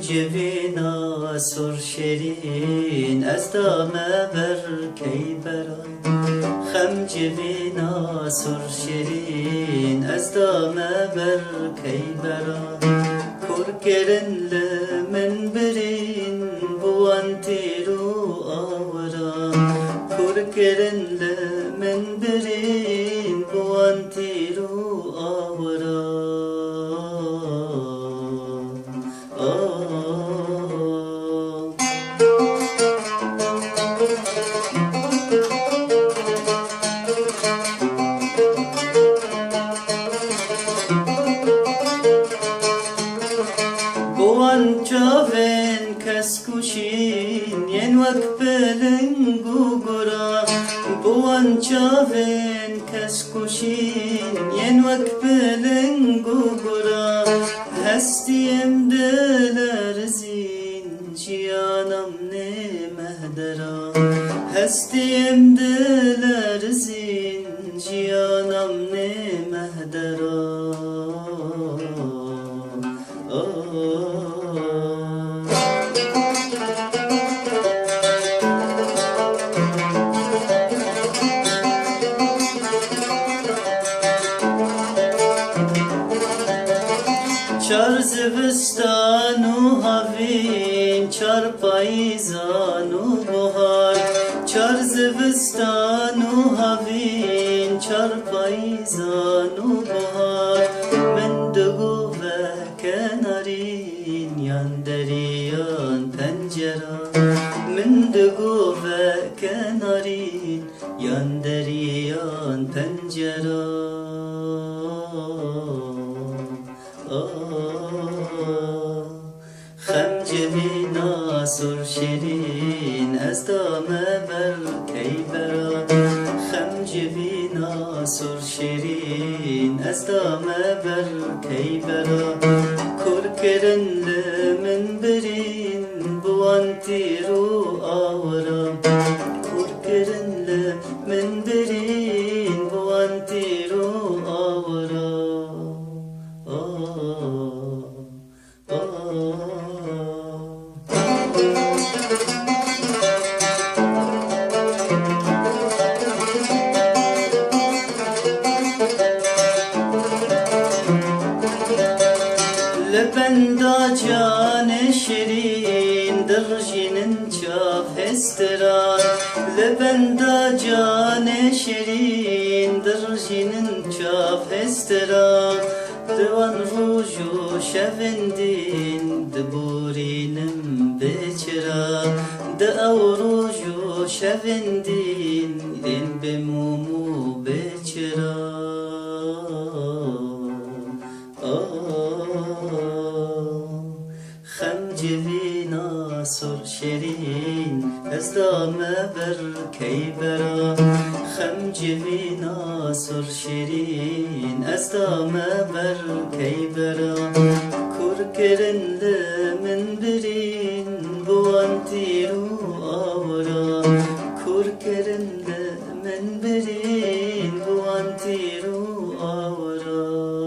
جوینا سر شیرین از دامه بر کی برم خم جوینا سر شیرین از دامه بر کی برم کرکرن لمن برین بوان تیرو آورم کرکرن لمن برین بوان تیرو آورم بوان چاوین کس کشین ین وک پلنگو گرا بوان چاوین کس کشین ین وک پلنگو گرا هستیم دلرزین جیانم نه مهدرا هستیم دلرزین جیانم نه مهدرا چار زمستان و هاوین چار پاییزان و بهار چار زمستان و هاوین چار پاییزان و بهار من دگو و کنارین یان دریان پنجره من دگو و کنارین یان دریان پنجره خم جوینا سر شیرین از دامه بر کی برم خم جوینا سر شیرین از دامه بر کی برم کرکرن لمن برین بوان تیرو آورم کرکرن لمن برین بوان تیرو آورم لبندا جان شیرین درجین چاف استران لبندا جان شیرین درجین چاف استران دوان روجو شوندین دبورینم بچرا دو روجو شوندین دین بمومو بچرا خم جوینا سر شیرین از دامه بر کی برم خم جوینا سر شیرین از دامه بر کی برم کرکرن لمن برین بوان تیرو آورم کرکرن لمن برین بوان تیرو آورم